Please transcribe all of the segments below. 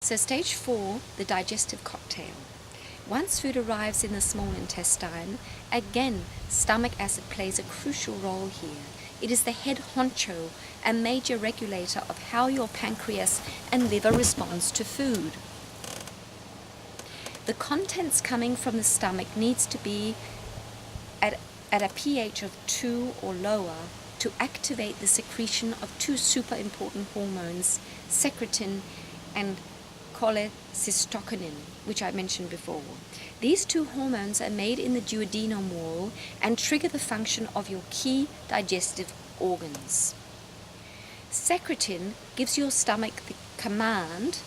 So stage 4, the digestive cocktail. Once food arrives in the small intestine, again, stomach acid plays a crucial role here. It is the head honcho and major regulator of how your pancreas and liver responds to food. The contents coming from the stomach needs to be at a pH of 2 or lower to activate the secretion of two super important hormones, secretin and Cholecystokinin, which I mentioned before. These two hormones are made in the duodenum wall and trigger the function of your key digestive organs. Secretin gives your stomach the command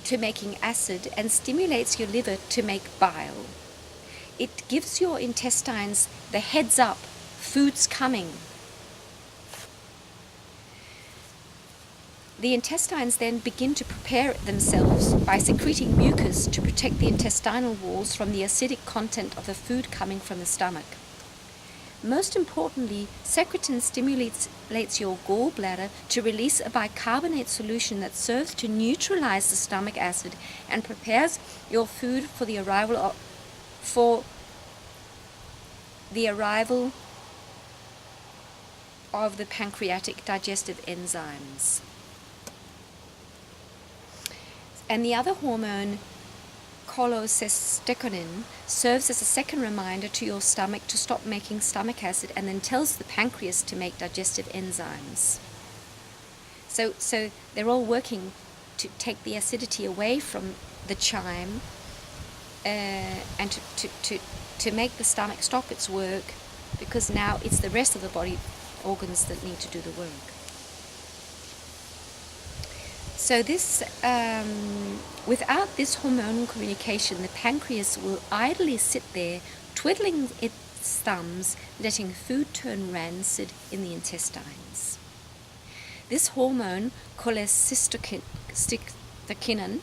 to making acid and stimulates your liver to make bile. It gives your intestines the heads up, food's coming. The intestines then begin to prepare themselves by secreting mucus to protect the intestinal walls from the acidic content of the food coming from the stomach. Most importantly, secretin stimulates your gallbladder to release a bicarbonate solution that serves to neutralize the stomach acid and prepares your food for the arrival of the pancreatic digestive enzymes. And the other hormone, cholecystokinin, serves as a second reminder to your stomach to stop making stomach acid and then tells the pancreas to make digestive enzymes. So they're all working to take the acidity away from the chyme and to make the stomach stop its work, because now it's the rest of the body organs that need to do the work. So this, without this hormonal communication, the pancreas will idly sit there, twiddling its thumbs, letting food turn rancid in the intestines. This hormone, cholecystokinin,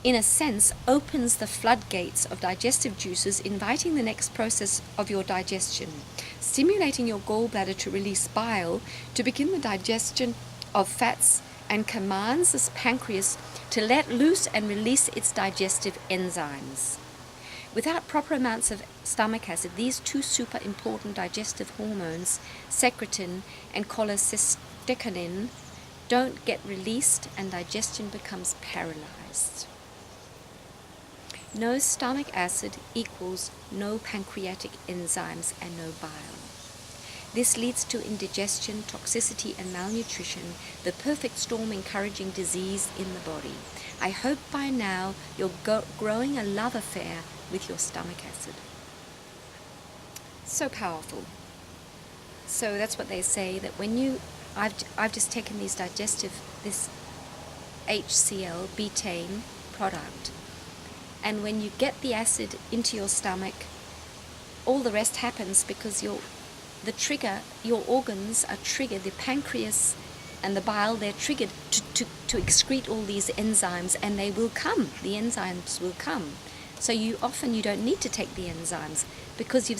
in a sense, opens the floodgates of digestive juices, inviting the next process of your digestion, stimulating your gallbladder to release bile, to begin the digestion of fats, and commands this pancreas to let loose and release its digestive enzymes. Without proper amounts of stomach acid, these two super important digestive hormones, secretin and cholecystokinin, don't get released and digestion becomes paralyzed. No stomach acid equals no pancreatic enzymes and no bile. This leads to indigestion, toxicity, and malnutrition, the perfect storm encouraging disease in the body. I hope by now you're growing a love affair with your stomach acid. So powerful. So that's what they say, that when I've just taken this HCl betaine product, and when you get the acid into your stomach, all the rest happens because your organs are triggered, the pancreas and the bile, they're triggered to excrete all these enzymes, and the enzymes will come. So you don't need to take the enzymes because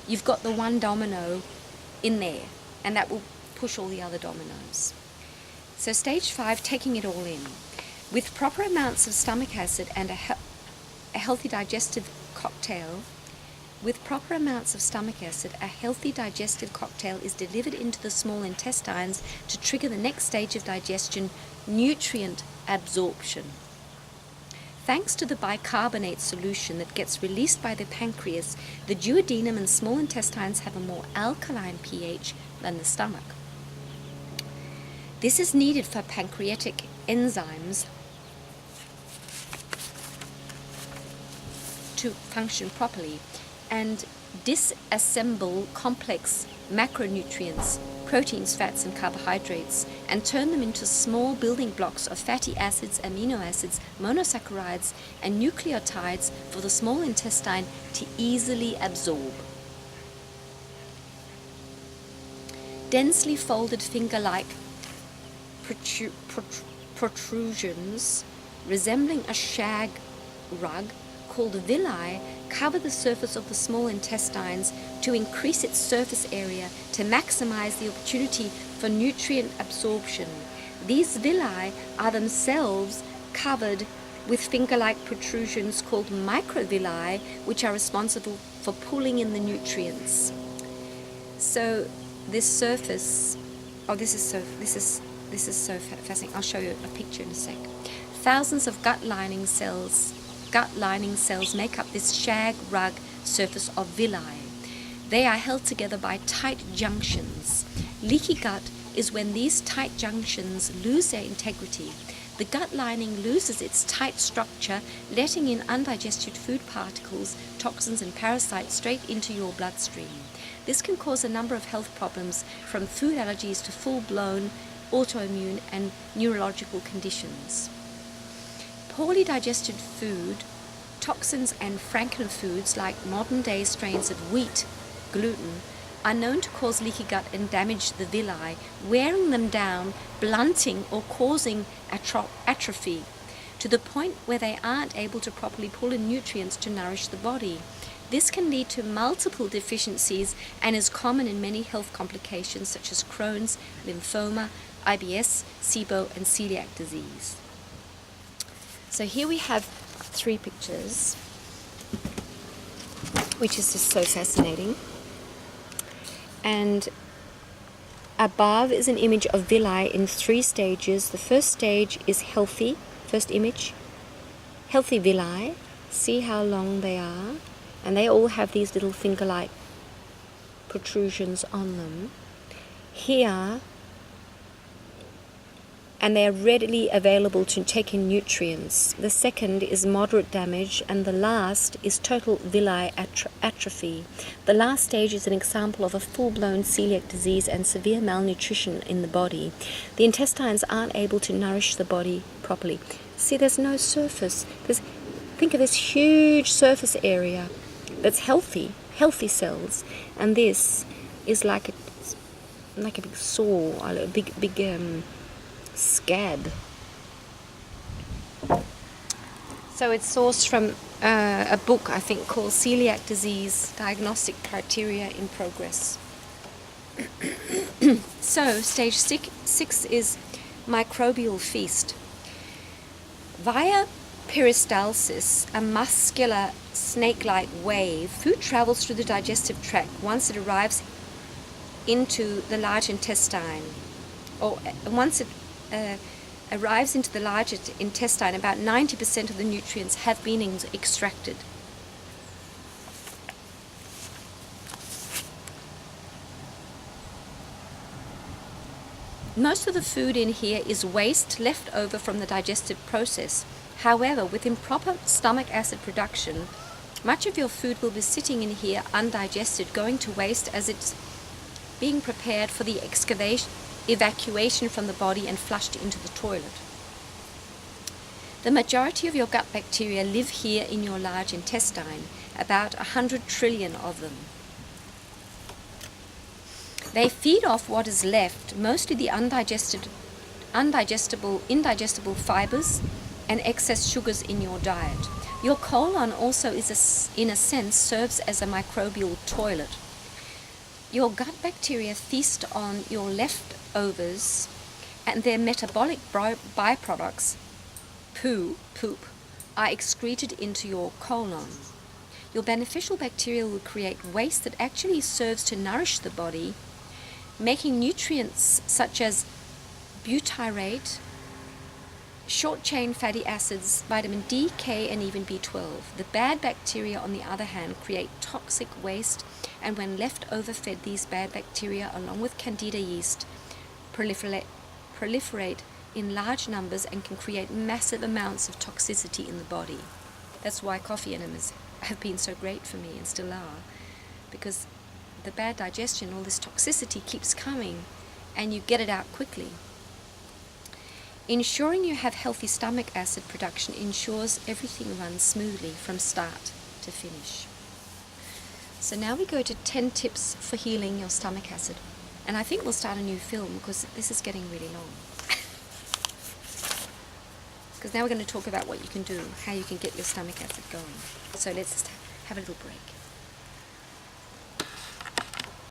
you've got the one domino in there, and that will push all the other dominoes. So stage 5, taking it all in. With proper amounts of stomach acid and a healthy digestive cocktail, With proper amounts of stomach acid, a healthy digestive cocktail is delivered into the small intestines to trigger the next stage of digestion, nutrient absorption. Thanks to the bicarbonate solution that gets released by the pancreas, the duodenum and small intestines have a more alkaline pH than the stomach. This is needed for pancreatic enzymes to function properly and disassemble complex macronutrients, proteins, fats, and carbohydrates, and turn them into small building blocks of fatty acids, amino acids, monosaccharides, and nucleotides for the small intestine to easily absorb. Densely folded finger-like protrusions resembling a shag rug called villi cover the surface of the small intestines to increase its surface area to maximize the opportunity for nutrient absorption. These villi are themselves covered with finger-like protrusions called microvilli, which are responsible for pulling in the nutrients. So this surface, this is so fascinating. I'll show you a picture in a sec. Thousands of gut lining cells make up this shag rug surface of villi. They are held together by tight junctions. Leaky gut is when these tight junctions lose their integrity. The gut lining loses its tight structure, letting in undigested food particles, toxins and parasites straight into your bloodstream. This can cause a number of health problems, from food allergies to full-blown autoimmune and neurological conditions. Poorly digested food, toxins and frankenfoods like modern-day strains of wheat, gluten, are known to cause leaky gut and damage the villi, wearing them down, blunting or causing atrophy, to the point where they aren't able to properly pull in nutrients to nourish the body. This can lead to multiple deficiencies and is common in many health complications such as Crohn's, lymphoma, IBS, SIBO, and celiac disease. So here we have 3 pictures, which is just so fascinating. And above is an image of villi in 3 stages. The first stage is healthy, first image, healthy villi. See how long they are. And they all have these little finger-like protrusions on them. Here, and they are readily available to take in nutrients. The second is moderate damage, and the last is total villi atrophy. The last stage is an example of a full-blown celiac disease and severe malnutrition in the body. The intestines aren't able to nourish the body properly. See, there's no surface. Think of this huge surface area that's healthy cells, and this is like a big sore, a big scab. So it's sourced from a book, I think, called Celiac Disease, Diagnostic Criteria in Progress. So stage 6 is microbial feast. Via peristalsis, a muscular snake-like wave, food travels through the digestive tract once it arrives into the large intestine, or once it arrives into the large intestine, about 90% of the nutrients have been extracted. Most of the food in here is waste left over from the digestive process. However, with improper stomach acid production, much of your food will be sitting in here undigested, going to waste as it's being prepared for the evacuation from the body and flushed into the toilet. The majority of your gut bacteria live here in your large intestine, about 100 trillion of them. They feed off what is left, mostly the indigestible fibers and excess sugars in your diet. Your colon also in a sense serves as a microbial toilet. Your gut bacteria feast on your leftovers, and their metabolic byproducts, poop, are excreted into your colon. Your beneficial bacteria will create waste that actually serves to nourish the body, making nutrients such as butyrate, short-chain fatty acids, vitamin D, K, and even B12. The bad bacteria, on the other hand, create toxic waste, and when left overfed, these bad bacteria, along with candida yeast, proliferate in large numbers and can create massive amounts of toxicity in the body. That's why coffee enemas have been so great for me, and still are, because the bad digestion, all this toxicity keeps coming, and you get it out quickly. Ensuring you have healthy stomach acid production ensures everything runs smoothly from start to finish. So now we go to 10 tips for healing your stomach acid. And I think we'll start a new film because this is getting really long. Because now we're going to talk about what you can do, how you can get your stomach acid going. So let's just have a little break.